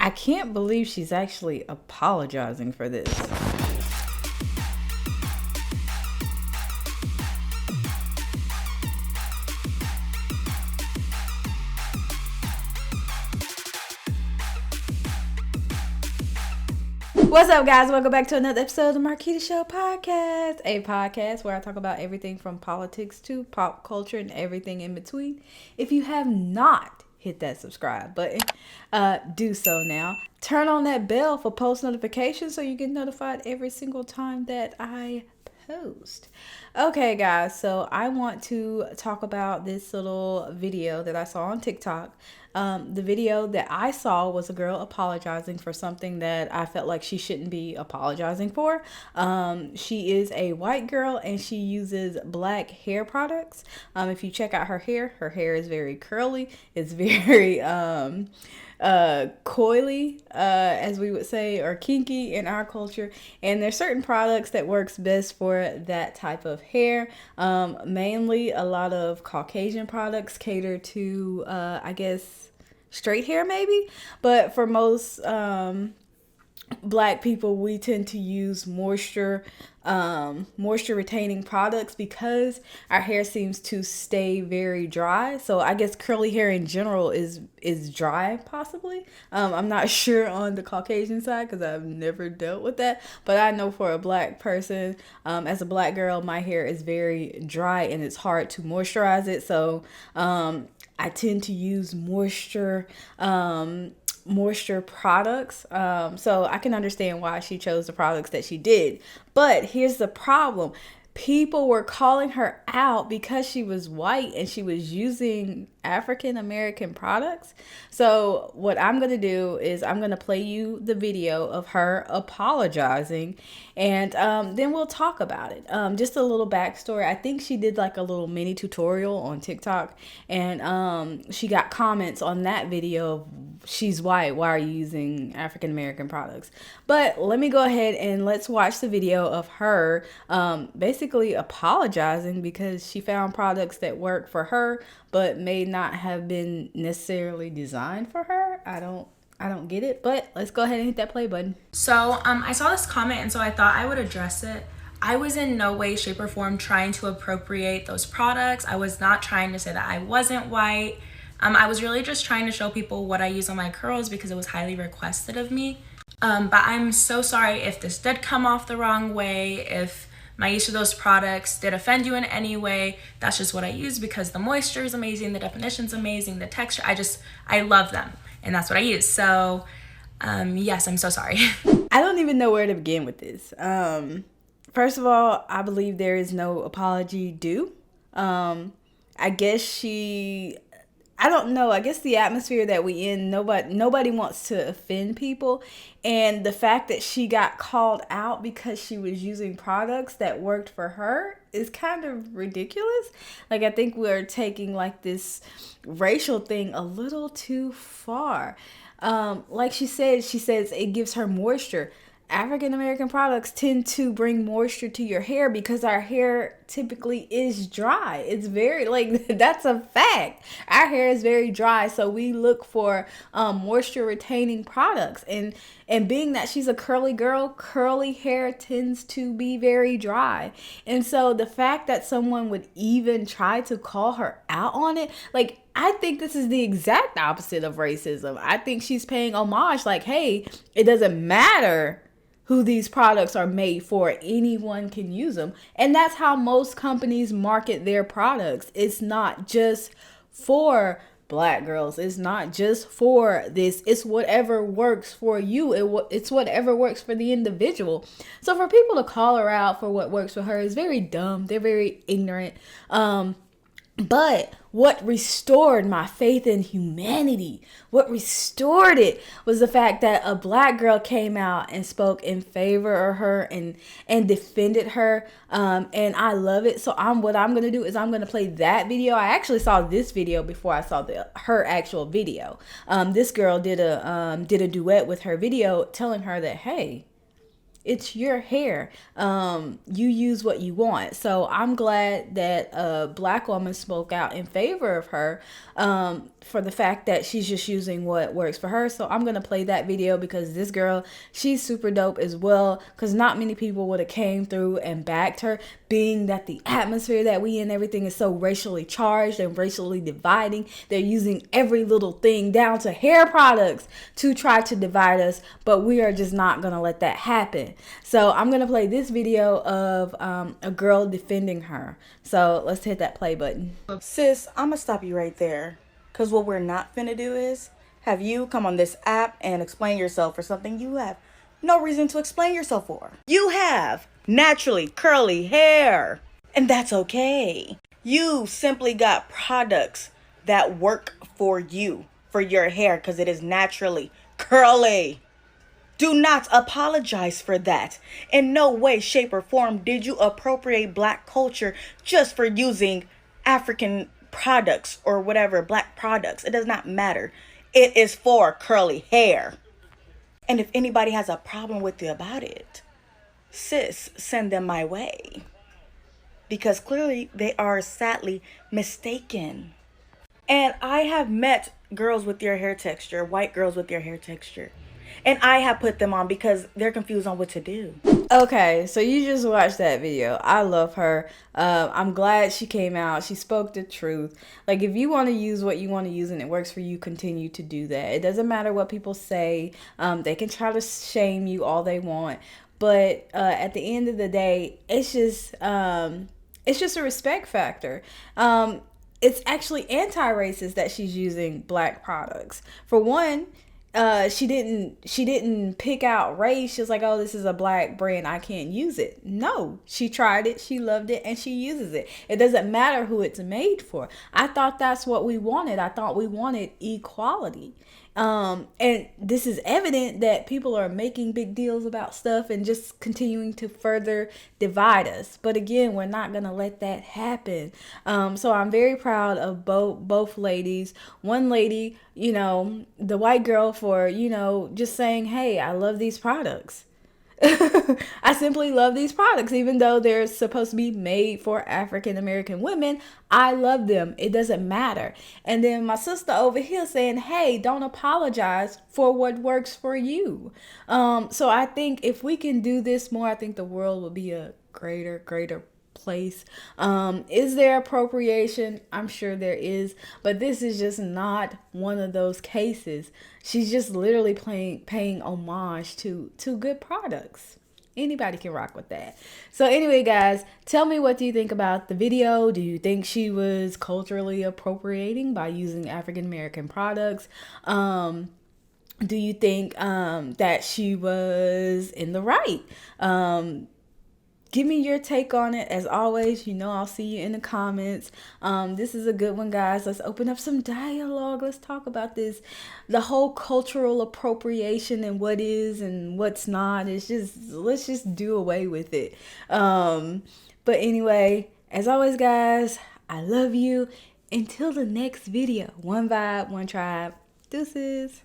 I can't believe she's actually apologizing for this. What's up, guys? Welcome back to another episode of the Marquita Show podcast, a podcast where I talk about everything from politics to pop culture and everything in between. If you have not hit that subscribe button, do so now. Turn on that bell for post notifications so you get notified every single time that I post. Okay, guys, so I want to talk about this little video that I saw on TikTok. The video that I saw was a girl apologizing for something that I felt like she shouldn't be apologizing for. She is a white girl and she uses black hair products. If you check out her hair is very curly. It's very coily, as we would say, or kinky in our culture. And there's certain products that works best for that type of hair. Mainly a lot of Caucasian products cater to, I guess, straight hair maybe. But for most black people, we tend to use moisture retaining products because our hair seems to stay very dry. So I guess curly hair in general is dry, possibly. I'm not sure on the Caucasian side because I've never dealt with that, but I know for a black person, as a black girl, my hair is very dry and it's hard to moisturize it. So I tend to use moisture products. So I can understand why she chose the products that she did. But here's the problem. People were calling her out because she was white and she was using African American products. So what I'm going to do is I'm going to play you the video of her apologizing, and then we'll talk about it. Just a little backstory. I think she did like a little mini tutorial on TikTok, and she got comments on that video of, she's white, why are you using African American products? But let me go ahead and let's watch the video of her basically apologizing because she found products that work for her but may not have been necessarily designed for her. I don't get it, but let's go ahead and hit that play button. So I saw this comment, and so I thought I would address it. I was in no way, shape, or form trying to appropriate those products. I was not trying to say that I wasn't white. I was really just trying to show people what I use on my curls because it was highly requested of me. But I'm so sorry if this did come off the wrong way, if my use of those products did offend you in any way. That's just what I use because the moisture is amazing, the definition's amazing, the texture, I love them, and that's what I use. So yes, I'm so sorry. I don't even know where to begin with this. First of all, I believe there is no apology due. I guess I don't know. I guess the atmosphere that we in, nobody wants to offend people. And the fact that she got called out because she was using products that worked for her is kind of ridiculous. Like, I think we're taking like this racial thing a little too far. Like she says it gives her moisture. African American products tend to bring moisture to your hair because our hair typically is dry. It's very, like, that's a fact. Our hair is very dry, so we look for moisture retaining products. And being that she's a curly girl, curly hair tends to be very dry. And so the fact that someone would even try to call her out on it, like, I think this is the exact opposite of racism. I think she's paying homage, like, hey, it doesn't matter who these products are made for. Anyone can use them. And that's how most companies market their products. It's not just for black girls. It's not just for this. It's whatever works for you. It's whatever works for the individual. So for people to call her out for what works for her is very dumb. They're very ignorant. But what restored my faith in humanity, what restored it, was the fact that a black girl came out and spoke in favor of her and defended her. And I love it. So what I'm going to do is I'm going to play that video. I actually saw this video before I saw her actual video. This girl did a duet with her video telling her that, hey, It's your hair. You use what you want. So I'm glad that a black woman spoke out in favor of her, for the fact that she's just using what works for her. So I'm going to play that video because this girl, she's super dope as well, because not many people would have came through and backed her, being that the atmosphere that we in, everything is so racially charged and racially dividing. They're using every little thing down to hair products to try to divide us, but we are just not going to let that happen. So I'm going to play this video of a girl defending her. So let's hit that play button. Sis, I'm going to stop you right there. Because what we're not finna do is have you come on this app and explain yourself for something you have no reason to explain yourself for. You have naturally curly hair, and that's okay. You simply got products that work for you, for your hair, because it is naturally curly. Do not apologize for that. In no way, shape, or form did you appropriate black culture just for using African products or whatever, black products. It does not matter. It is for curly hair. And if anybody has a problem with you about it, sis, send them my way. Because clearly they are sadly mistaken. And I have met girls with your hair texture, white girls with your hair texture. And I have put them on because they're confused on what to do. Okay, so you just watched that video. I love her. I'm glad she came out. She spoke the truth. Like, if you want to use what you want to use and it works for you, continue to do that. It doesn't matter what people say. They can try to shame you all they want. But at the end of the day, it's just a respect factor. It's actually anti-racist that she's using black products. For one, she didn't pick out race. She was like, oh, this is a black brand, I can't use it. No, she tried it, she loved it, and she uses it. It doesn't matter who it's made for. I thought that's what we wanted. I thought we wanted equality. And this is evident that people are making big deals about stuff and just continuing to further divide us. But again, we're not going to let that happen. So I'm very proud of both ladies. One lady, the white girl, for, just saying, hey, I love these products. I simply love these products, even though they're supposed to be made for African American women. I love them. It doesn't matter. And then my sister over here saying, hey, don't apologize for what works for you. So I think if we can do this more, I think the world will be a greater place. Is there appropriation? I'm sure there is, but this is just not one of those cases. She's just literally paying homage to good products. Anybody can rock with that. So anyway, guys, tell me, what do you think about the video? Do you think she was culturally appropriating by using African American products? Do you think that she was in the right? Give me your take on it. As always, I'll see you in the comments. This is a good one, guys. Let's open up some dialogue. Let's talk about this. The whole cultural appropriation and what is and what's not. Let's just do away with it. But anyway, as always, guys, I love you. Until the next video. One vibe, one tribe. Deuces.